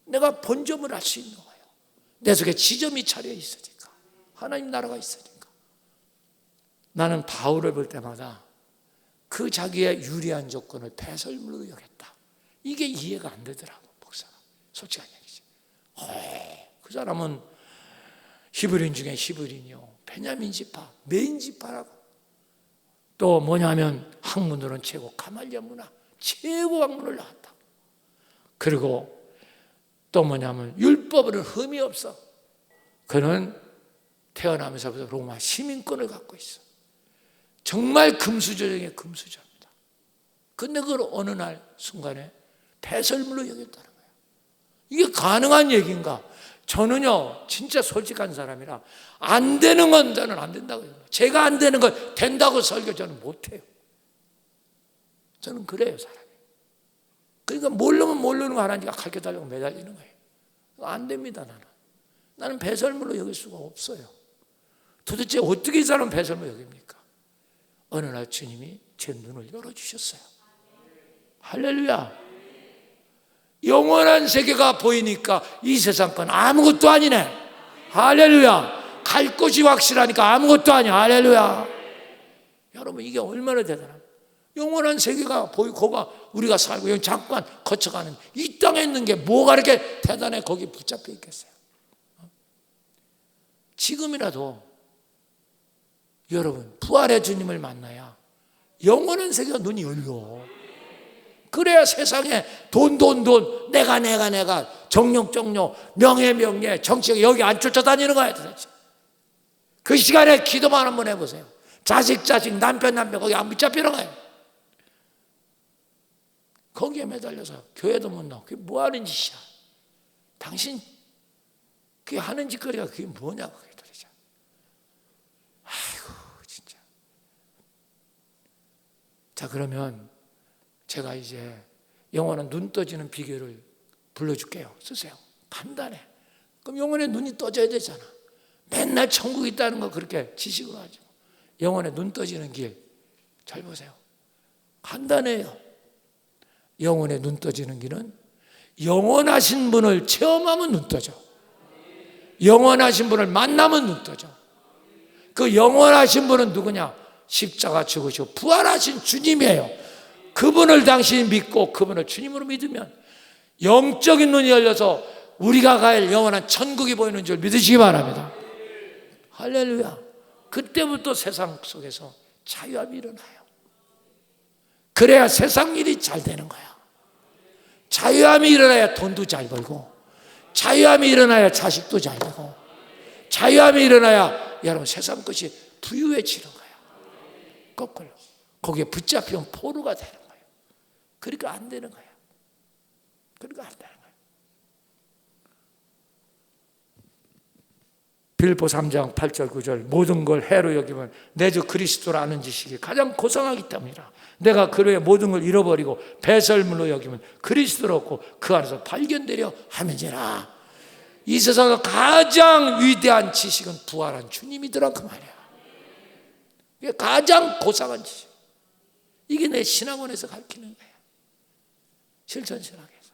내가 본점을 알 수 있는 거예요. 내 속에 지점이 차려 있으니까. 하나님 나라가 있으니까. 나는 바울을 볼 때마다 그 자기의 유리한 조건을 배설물로 여겼다. 이게 이해가 안 되더라고, 목사가. 솔직한 얘기지. 그 사람은 히브리인 중에 히브리인이요. 베냐민 지파, 메인 지파라고. 또 뭐냐면 학문으로는 최고 가말리엘 문화, 최고 학문을 나왔다. 그리고 또 뭐냐면 율법으로는 흠이 없어. 그는 태어나면서부터 로마 시민권을 갖고 있어. 정말 금수저 중에 금수저입니다. 근데 그걸 어느 날 순간에 배설물로 여겼다는 거예요. 이게 가능한 얘기인가? 저는요 진짜 솔직한 사람이라 안 되는 건 저는 안 된다고 해요. 제가 안 되는 건 된다고 설교 저는 못해요. 저는 그래요 사람이. 그러니까 모르는 거 하나님께 가르쳐달라고 매달리는 거예요. 안 됩니다. 나는 배설물로 여길 수가 없어요. 도대체 어떻게 이 사람 배설물로 여깁니까? 어느 날 주님이 제 눈을 열어주셨어요. 할렐루야. 영원한 세계가 보이니까 이 세상 건 아무것도 아니네. 할렐루야. 갈 곳이 확실하니까 아무것도 아니야. 할렐루야. 여러분 이게 얼마나 대단합니까? 영원한 세계가 보이고 거가 우리가 살고 여기 잠깐 거쳐가는 이 땅에 있는 게 뭐가 이렇게 대단해 거기 붙잡혀 있겠어요? 지금이라도 여러분 부활의 주님을 만나야 영원한 세계가 눈이 열려. 그래야 세상에 돈 내가 정력 명예 정치가 여기 안 쫓아다니는 거야 도대체. 그 시간에 기도만 한번 해보세요. 자식 남편 거기 안 붙잡히는 거예요. 거기에 매달려서 교회도 못 나오고 그게 뭐 하는 짓이야. 당신 그게 하는 짓거리가 그게 뭐냐고 그게 도대체. 아이고 진짜. 자, 그러면 제가 이제 영원한 눈 떠지는 비결을 불러줄게요. 쓰세요. 간단해. 그럼 영혼의 눈이 떠져야 되잖아. 맨날 천국 있다는 거 그렇게 지식으로 하죠. 영혼의 눈 떠지는 길 잘 보세요. 간단해요. 영혼의 눈 떠지는 길은 영원하신 분을 체험하면 눈 떠져. 영원하신 분을 만나면 눈 떠져. 그 영원하신 분은 누구냐? 십자가 죽으시고 부활하신 주님이에요. 그분을 당신이 믿고 그분을 주님으로 믿으면 영적인 눈이 열려서 우리가 갈 영원한 천국이 보이는 줄 믿으시기 바랍니다. 할렐루야. 그때부터 세상 속에서 자유함이 일어나요. 그래야 세상 일이 잘 되는 거야. 자유함이 일어나야 돈도 잘 벌고, 자유함이 일어나야 자식도 잘 되고, 자유함이 일어나야 여러분 세상 것이 부유해지는 거야. 거꾸로 거기에 붙잡히면 포로가 되는 거예요. 그러니까 안 되는 거예요. 그러니까 안 되는 거예요. 빌립보 3장 8절 9절 모든 걸 해로 여기면 내 주 그리스도를 아는 지식이 가장 고상하기 때문이라. 내가 그로의 모든 걸 잃어버리고 배설물로 여기면 그리스도를 얻고 그 안에서 발견되려 함이니라. 이 세상에서 가장 위대한 지식은 부활한 주님이더라 그 말이야. 이게 가장 고상한 지식. 이게 내 신학원에서 가르치는 거야. 실천신학에서.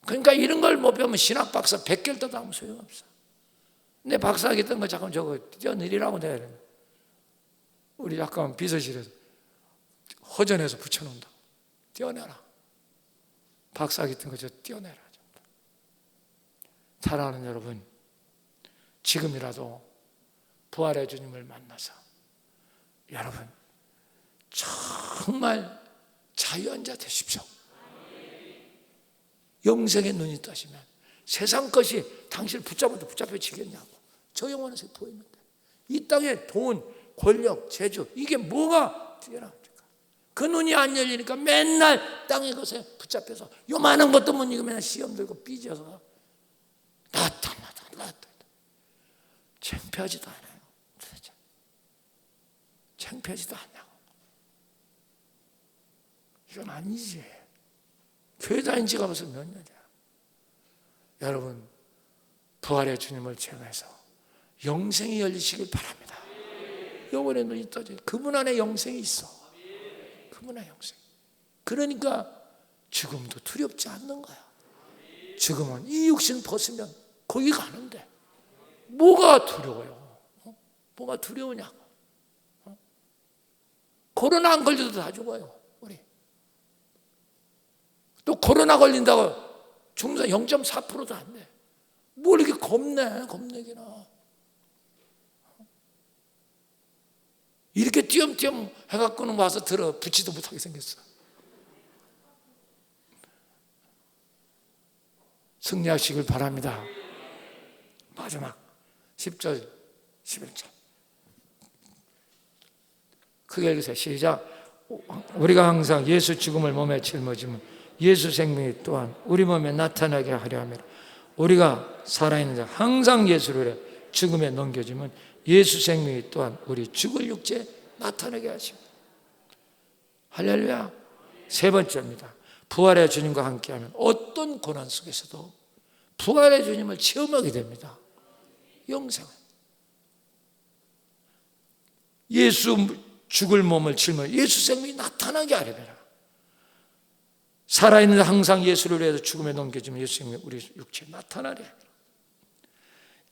그러니까 이런 걸 못 배우면 신학 박사 100개를 떠도 아무 소용없어. 내 박사하겠던 거 잠깐 저거 떼어내리라고 내가 우리 잠깐 비서실에서 허전해서 붙여놓는다. 떼어내라. 박사하겠던 거 저 떼어내라. 사랑하는 여러분, 지금이라도 부활의 주님을 만나서 여러분 정말 자유한 자 되십시오. 영생의 눈이 떠지면 세상 것이 당신을 붙잡아도 붙잡혀지겠냐고. 저 영혼에서 보이는데 이 땅에 돈, 권력, 재주 이게 뭐가 뛰어납니까? 그 눈이 안 열리니까 맨날 땅의 것에 붙잡혀서 요만한 것도 못 이기고 맨날 시험 들고 삐져서 나타 창피하지도 않아요. 창피하지도 않냐고. 이건 아니지. 교회 다닌 지가 벌써 몇 년이야. 여러분 부활의 주님을 체험해서 영생이 열리시길 바랍니다. 영혼의 눈이 떠져. 그분 안에 영생이 있어. 그분 안에 영생. 그러니까 죽음도 두렵지 않는 거야. 죽음은 이 육신 벗으면 거기 가는데 뭐가 두려워요? 뭐가 두려우냐고. 코로나 안 걸려도 다 죽어요. 우리 또 코로나 걸린다고 중사 0.4%도 안 돼. 뭘 이렇게 겁내기나. 이렇게 띄엄띄엄 해갖고는 와서 들어 붙지도 못하게 생겼어. 승리하시길 바랍니다. 마지막 10절 11절 크게 읽으세요. 시작. 우리가 항상 예수 죽음을 몸에 짊어지면 예수 생명이 또한 우리 몸에 나타나게 하려 함이라. 우리가 살아있는 자 항상 예수를 죽음에 넘겨주면 예수 생명이 또한 우리 죽을 육체에 나타나게 하십니다. 할렐루야. 세 번째입니다. 부활의 주님과 함께하면 어떤 고난 속에서도 부활의 주님을 체험하게 됩니다. 영생. 예수 죽을 몸을 짊어 예수 생명이 나타나게 하려면 살아있는 항상 예수를 위해서 죽음에 넘겨주면 예수 생명이 우리 육체에 나타나려 합니다.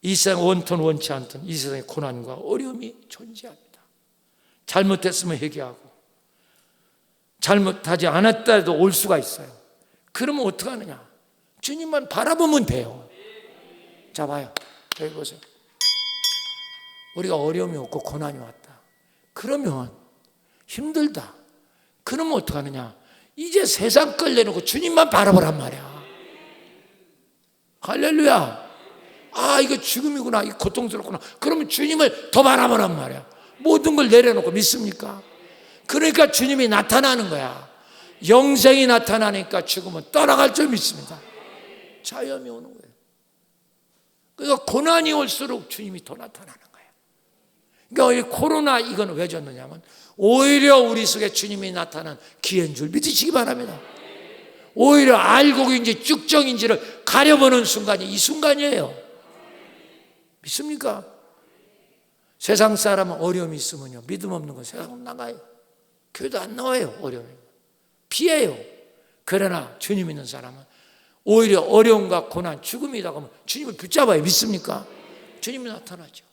이 세상 원통 원치 않던 이 세상의 고난과 어려움이 존재합니다. 잘못했으면 회개하고 잘못하지 않았다 해도 올 수가 있어요. 그러면 어떡하느냐? 주님만 바라보면 돼요. 자 봐요. 여기 보세요. 우리가 어려움이 없고 고난이 왔다. 그러면 힘들다. 그러면 어떡하느냐? 이제 세상 걸 내놓고 주님만 바라보란 말이야. 할렐루야. 아 이거 죽음이구나. 이거 고통스럽구나. 그러면 주님을 더 바라보란 말이야. 모든 걸 내려놓고 믿습니까? 그러니까 주님이 나타나는 거야. 영생이 나타나니까 죽음은 떠나갈 줄 믿습니다. 자유함이 오는 거예요. 그러니까 고난이 올수록 주님이 더 나타나는 거예요. 그러니까 이 코로나 이건 왜 줬느냐면 오히려 우리 속에 주님이 나타난 기회인 줄 믿으시기 바랍니다. 오히려 알곡인지 쭉정인지를 가려보는 순간이 이 순간이에요. 믿습니까? 세상 사람은 어려움이 있으면요, 믿음 없는 건 세상으로 나가요. 교회도 안 나와요. 어려움이 피해요. 그러나 주님 있는 사람은 오히려 어려움과 고난, 죽음이다 하면 주님을 붙잡아요. 믿습니까? 주님이 나타나죠.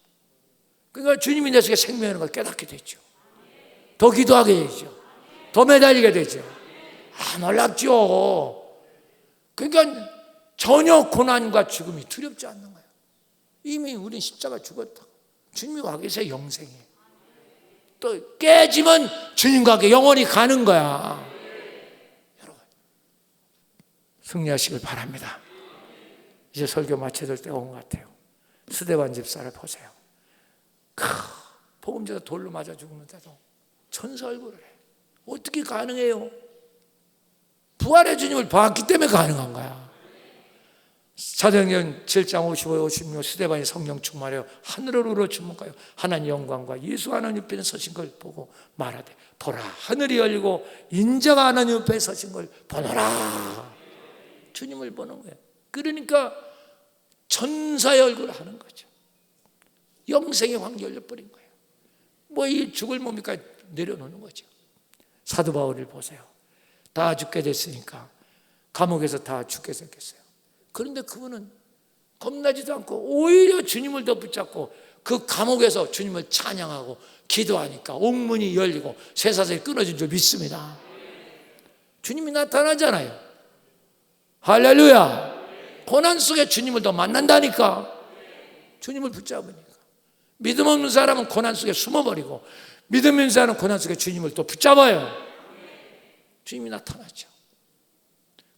그러니까 주님이 내 속에 생명이라는 걸 깨닫게 되죠. 더 기도하게 되죠. 더 매달리게 되죠. 놀랍죠. 그러니까 전혀 고난과 죽음이 두렵지 않는 거예요. 이미 우린 십자가 죽었다. 주님이 와 계세요. 영생에. 또 깨지면 주님과 함께 영원히 가는 거야. 여러분, 승리하시길 바랍니다. 이제 설교 마쳐야 될 때가 온 것 같아요. 스데반 집사를 보세요. 복음제가 돌로 맞아 죽는데도 천사 얼굴을 해. 어떻게 가능해요? 부활의 주님을 봤기 때문에 가능한 거야. 사도행전 7장 55, 56 스데반이 성령 충만하여 하늘을 우러 주목하여 하나님 영광과 예수 하나님 옆에 서신 걸 보고 말하되 보라 하늘이 열리고 인자가 하나님 옆에 서신 걸 보노라. 주님을 보는 거예요. 그러니까 천사의 얼굴을 하는 거죠. 영생의 황이 열려버린 거예요. 뭐 이 죽을 몸이니까 내려놓는 거죠. 사도 바울을 보세요. 다 죽게 됐으니까 감옥에서 다 죽게 생겼어요. 그런데 그분은 겁나지도 않고 오히려 주님을 더 붙잡고 그 감옥에서 주님을 찬양하고 기도하니까 옥문이 열리고 쇠사슬이 끊어진 줄 믿습니다. 주님이 나타나잖아요. 할렐루야. 고난 속에 주님을 더 만난다니까. 주님을 붙잡으니까. 믿음 없는 사람은 고난 속에 숨어버리고 믿음 있는 사람은 고난 속에 주님을 또 붙잡아요. 주님이 나타나죠.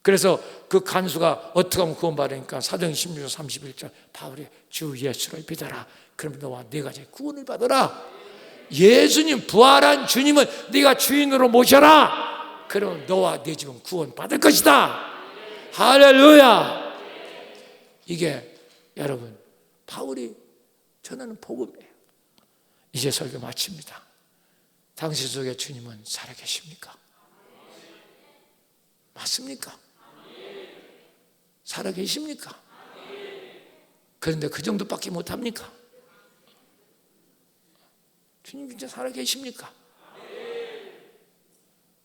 그래서 그 간수가 어떻게 하면 구원받으니까 사도행전 16장 31절 바울이 주 예수를 믿어라. 그러면 너와 네 가지 구원을 받으라. 예수님 부활한 주님을 네가 주인으로 모셔라. 그러면 너와 네 집은 구원 받을 것이다. 할렐루야. 이게 여러분 바울이 전하는 복음이에요. 이제 설교 마칩니다. 당신 속에 주님은 살아계십니까? 맞습니까? 살아계십니까? 그런데 그 정도밖에 못합니까? 주님 진짜 살아계십니까?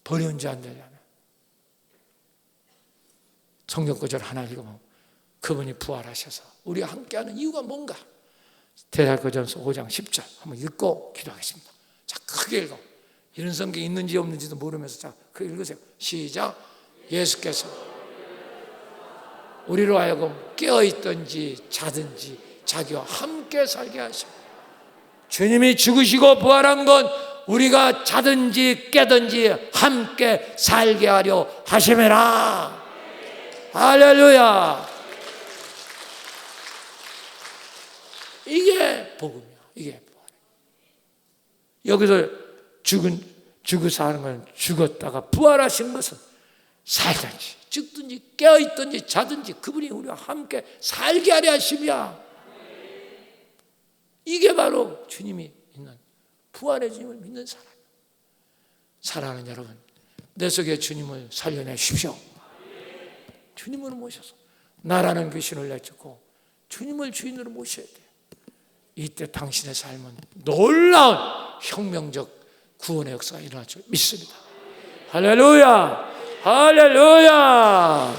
버려온 지 안 되잖아요. 성경 구절 하나 읽으면 그분이 부활하셔서 우리와 함께하는 이유가 뭔가? 데살로니가전서 5장 10절 한번 읽고 기도하겠습니다. 자, 크게 읽어. 이런 성경이 있는지 없는지도 모르면서 자, 크게 읽으세요. 시작. 예수께서 우리로 하여금 깨어있든지 자든지 자기와 함께 살게 하시고 주님이 죽으시고 부활한 건 우리가 자든지 깨든지 함께 살게 하려 하심이라. 할렐루야. 이게 복음이야. 이게 여기서 죽어서 하는 건 죽었다가 부활하신 것은 살든지 죽든지 깨어있든지 자든지 그분이 우리와 함께 살게 하려 하심이야. 이게 바로 주님이 있는 부활의 주님을 믿는 사람. 사랑하는 여러분, 내 속에 주님을 살려내십시오. 주님을 모셔서 나라는 귀신을 내쫓고 주님을 주인으로 모셔야 돼요. 이때 당신의 삶은 놀라운 혁명적 구원의 역사가 일어날 줄 믿습니다. 할렐루야. 할렐루야.